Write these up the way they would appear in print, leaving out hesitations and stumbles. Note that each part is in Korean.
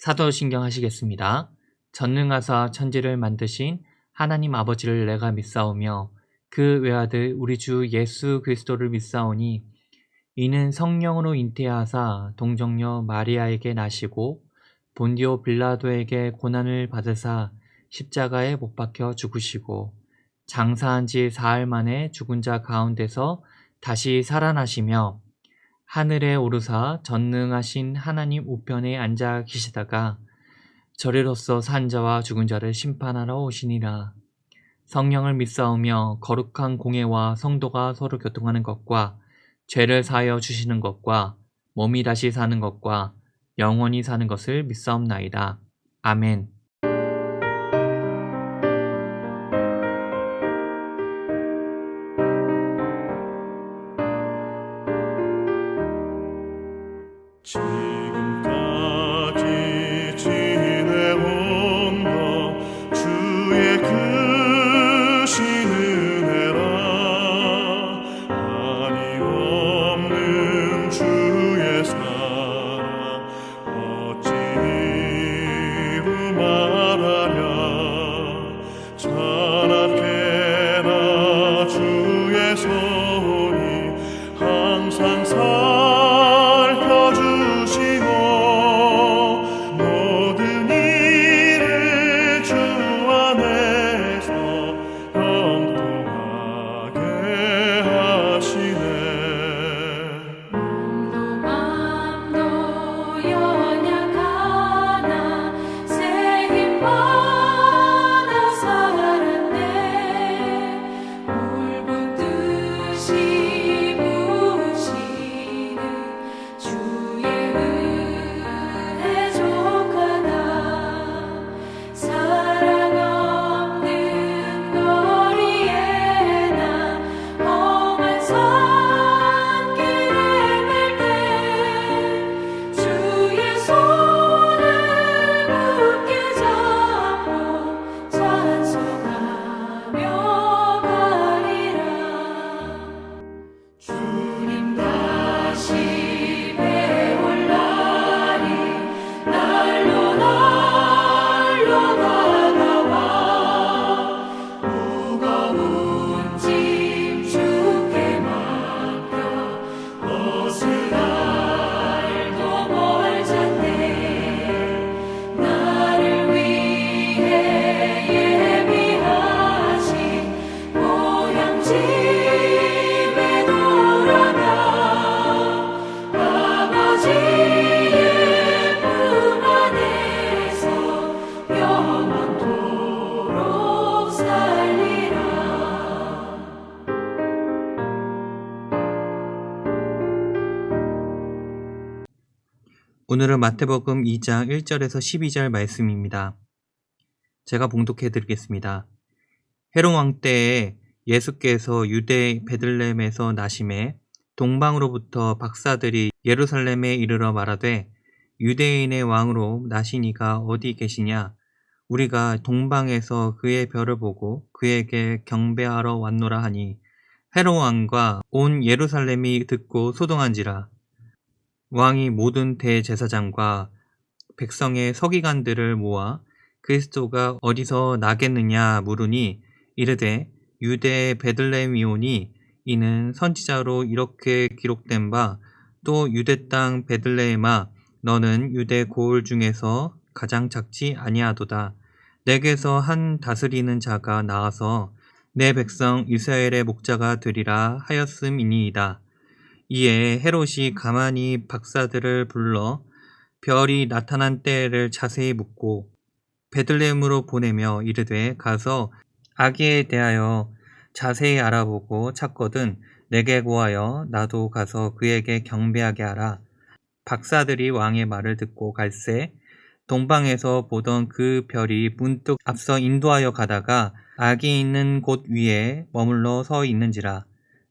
사도신경 하시겠습니다. 전능하사 천지를 만드신 하나님 아버지를 내가 믿사오며 그 외아들 우리 주 예수 그리스도를 믿사오니 이는 성령으로 잉태하사 동정녀 마리아에게 나시고 본디오 빌라도에게 고난을 받으사 십자가에 못 박혀 죽으시고 장사한 지 사흘 만에 죽은 자 가운데서 다시 살아나시며 하늘에 오르사 전능하신 하나님 우편에 앉아 계시다가 저리로서 산 자와 죽은 자를 심판하러 오시니라. 성령을 믿사오며 거룩한 공예와 성도가 서로 교통하는 것과 죄를 사하여 주시는 것과 몸이 다시 사는 것과 영원히 사는 것을 믿사옵나이다. 아멘. 지금까지 지내온 것 주의 크신 은혜라 한이 없는 주의 손 항상 살펴주시고 모든 일을 주 안에서 형통하게 하시네. 맘도 연약하나 새 힘 받아 살았네. 울붓듯이 부으시는 주의 은혜 족하다. 사랑 없는 거리에 나 험한 산길을 멜때 주의 손을 굳게 잡고 찬송하며 가리라. 주님 다시 배올 날이 날로 다가와 무거운 짐 주께 맡겨 벗을 날도 멀잖네. 나를 위해 예비하신 고향집에 돌아가 아버지의 품 안에서 영원토록 살리라. 오늘은 마태복음 2장 1절에서 12절 말씀입니다. 제가 봉독해 드리겠습니다. 헤롯 왕 때에 예수께서 유대 베들레헴에서 나심에 동방으로부터 박사들이 예루살렘에 이르러 말하되 유대인의 왕으로 나시니가 어디 계시냐? 우리가 동방에서 그의 별을 보고 그에게 경배하러 왔노라 하니 헤롯 왕과 온 예루살렘이 듣고 소동한지라. 왕이 모든 대제사장과 백성의 서기관들을 모아 그리스도가 어디서 나겠느냐 물으니 이르되 유대 베들레헴이오니 이는 선지자로 이렇게 기록된 바 또 유대 땅 베들레헴아 너는 유대 고을 중에서 가장 작지 아니하도다. 내게서 한 다스리는 자가 나와서 내 백성 이스라엘의 목자가 되리라 하였음이니이다. 이에 헤롯이 가만히 박사들을 불러 별이 나타난 때를 자세히 묻고 베들레헴으로 보내며 이르되 가서 아기에 대하여 자세히 알아보고 찾거든 내게 고하여 나도 가서 그에게 경배하게 하라. 박사들이 왕의 말을 듣고 갈새 동방에서 보던 그 별이 문득 앞서 인도하여 가다가 아기 있는 곳 위에 머물러 서 있는지라.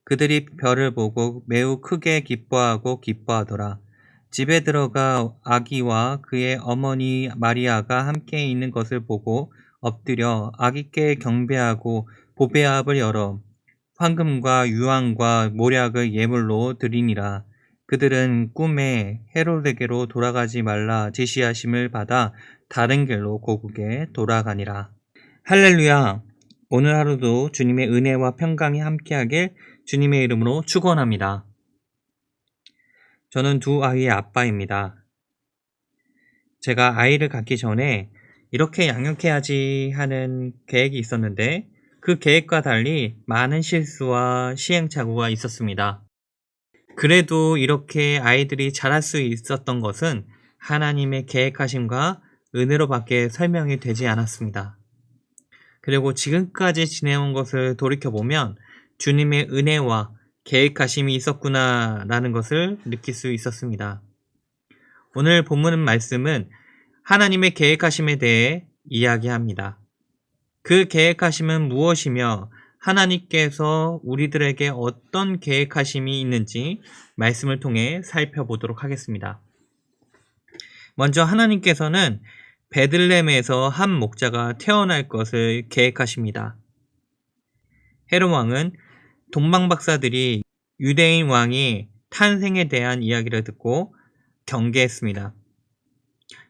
그들이 별을 보고 매우 크게 기뻐하더라. 집에 들어가 아기와 그의 어머니 마리아가 함께 있는 것을 보고 엎드려 아기께 경배하고 보배압을 열어 황금과 유황과 모략을 예물로 드리니라. 그들은 꿈에 헤롯에게로 돌아가지 말라 지시하심을 받아 다른 길로 고국에 돌아가니라. 할렐루야! 오늘 하루도 주님의 은혜와 평강이 함께하길 주님의 이름으로 축원합니다. 저는 두 아이의 아빠입니다. 제가 아이를 갖기 전에 이렇게 양육해야지 하는 계획이 있었는데 그 계획과 달리 많은 실수와 시행착오가 있었습니다. 그래도 이렇게 아이들이 자랄 수 있었던 것은 하나님의 계획하심과 은혜로밖에 설명이 되지 않았습니다. 그리고 지금까지 지내온 것을 돌이켜보면 주님의 은혜와 계획하심이 있었구나라는 것을 느낄 수 있었습니다. 오늘 본문 말씀은 하나님의 계획하심에 대해 이야기합니다. 그 계획하심은 무엇이며 하나님께서 우리들에게 어떤 계획하심이 있는지 말씀을 통해 살펴보도록 하겠습니다. 먼저 하나님께서는 베들레헴에서 한 목자가 태어날 것을 계획하십니다. 헤롯 왕은 동방 박사들이 유대인 왕이 탄생에 대한 이야기를 듣고 경계했습니다.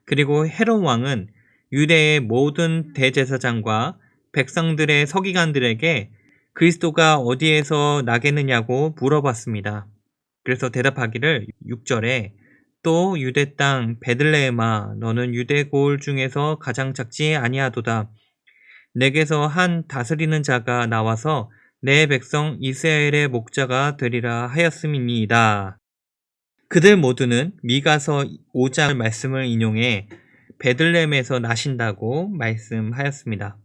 그리고 헤롯 왕은 유대의 모든 대제사장과 백성들의 서기관들에게 그리스도가 어디에서 나겠느냐고 물어봤습니다. 그래서 대답하기를 6절에 또 유대 땅 베들레헴아 너는 유대 고을 중에서 가장 작지 아니하도다. 내게서 한 다스리는 자가 나와서 내 백성 이스라엘의 목자가 되리라 하였음이니이다. 그들 모두는 미가서 5장 말씀을 인용해 베들레헴에서 나신다고 말씀하였습니다.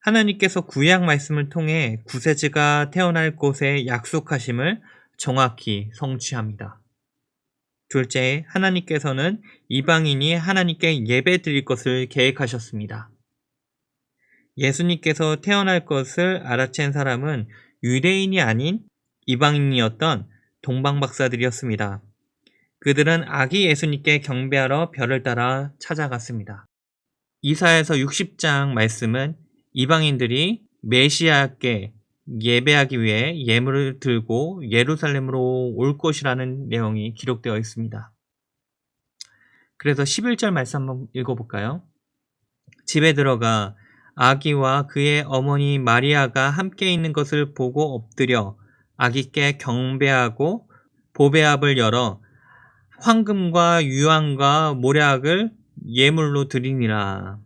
하나님께서 구약 말씀을 통해 구세주가 태어날 곳의 약속하심을 정확히 성취합니다. 둘째, 하나님께서는 이방인이 하나님께 예배 드릴 것을 계획하셨습니다. 예수님께서 태어날 것을 알아챈 사람은 유대인이 아닌 이방인이었던 동방박사들이었습니다. 그들은 아기 예수님께 경배하러 별을 따라 찾아갔습니다. 이사야서 60장 말씀은 이방인들이 메시아께 예배하기 위해 예물을 들고 예루살렘으로 올 것이라는 내용이 기록되어 있습니다. 그래서 11절 말씀 한번 읽어볼까요? 집에 들어가 아기와 그의 어머니 마리아가 함께 있는 것을 보고 엎드려 아기께 경배하고 보배압을 열어 황금과 유황과 모략을 예물로 드리니라.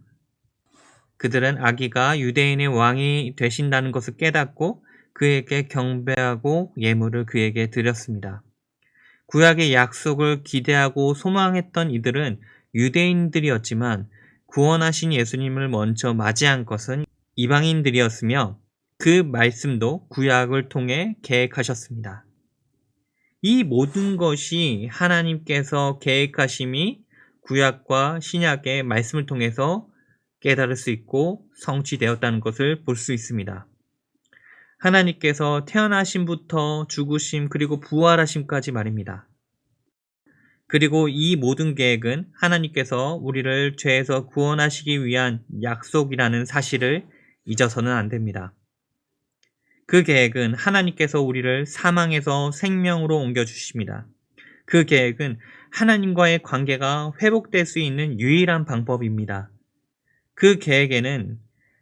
그들은 아기가 유대인의 왕이 되신다는 것을 깨닫고 그에게 경배하고 예물을 그에게 드렸습니다. 구약의 약속을 기대하고 소망했던 이들은 유대인들이었지만 구원하신 예수님을 먼저 맞이한 것은 이방인들이었으며 그 말씀도 구약을 통해 계획하셨습니다. 이 모든 것이 하나님께서 계획하심이 구약과 신약의 말씀을 통해서 깨달을 수 있고 성취되었다는 것을 볼 수 있습니다. 하나님께서 태어나심부터 죽으심 그리고 부활하심까지 말입니다. 그리고 이 모든 계획은 하나님께서 우리를 죄에서 구원하시기 위한 약속이라는 사실을 잊어서는 안 됩니다. 그 계획은 하나님께서 우리를 사망에서 생명으로 옮겨주십니다. 그 계획은 하나님과의 관계가 회복될 수 있는 유일한 방법입니다. 그 계획에는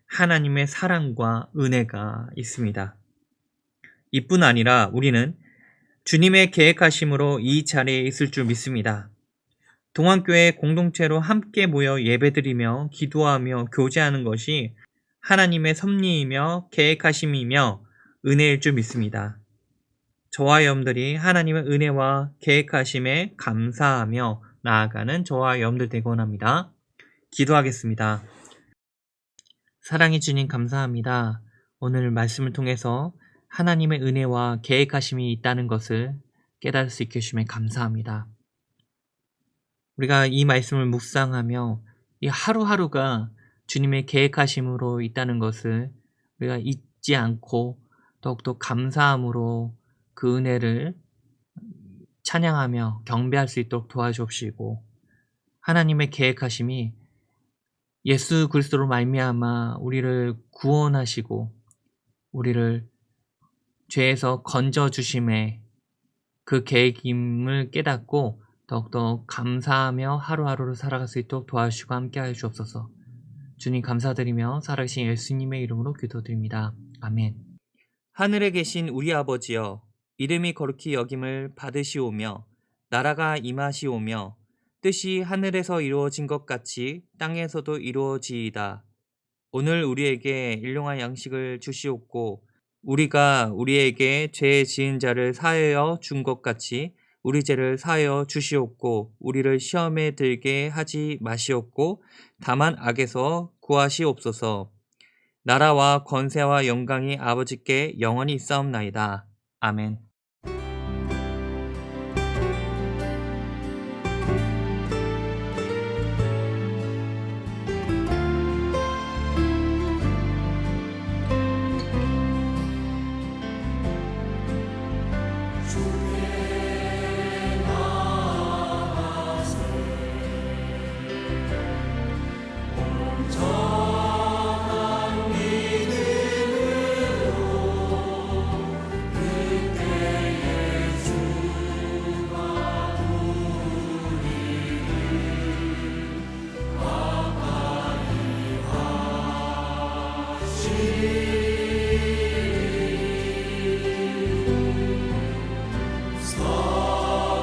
하나님의 사랑과 은혜가 있습니다. 이뿐 아니라 우리는 주님의 계획하심으로 이 자리에 있을 줄 믿습니다. 동안교회 공동체로 함께 모여 예배드리며 기도하며 교제하는 것이 하나님의 섭리이며 계획하심이며 은혜일 줄 믿습니다. 저와 여러분들이 하나님의 은혜와 계획하심에 감사하며 나아가는 저와 여러분들 되곤 합니다. 기도하겠습니다. 사랑해 주님 감사합니다. 오늘 말씀을 통해서 하나님의 은혜와 계획하심이 있다는 것을 깨달을 수 있게 해주시면 감사합니다. 우리가 이 말씀을 묵상하며 이 하루하루가 주님의 계획하심으로 있다는 것을 우리가 잊지 않고 더욱더 감사함으로 그 은혜를 찬양하며 경배할 수 있도록 도와주옵시고 하나님의 계획하심이 예수 그리스도로 말미암아 우리를 구원하시고 우리를 죄에서 건져주심에 그 계획임을 깨닫고 더욱더 감사하며 하루하루를 살아갈 수 있도록 도와주시고 함께하여 주옵소서. 주님 감사드리며 살아계신 예수님의 이름으로 기도드립니다. 아멘. 하늘에 계신 우리 아버지여 이름이 거룩히 여김을 받으시오며 나라가 임하시오며 뜻이 하늘에서 이루어진 것 같이 땅에서도 이루어지이다. 오늘 우리에게 일용할 양식을 주시옵고 우리가 우리에게 죄 지은 자를 사하여 준 것 같이 우리 죄를 사하여 주시옵고 우리를 시험에 들게 하지 마시옵고 다만 악에서 구하시옵소서. 나라와 권세와 영광이 아버지께 영원히 있사옵나이다. 아멘.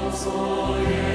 성소에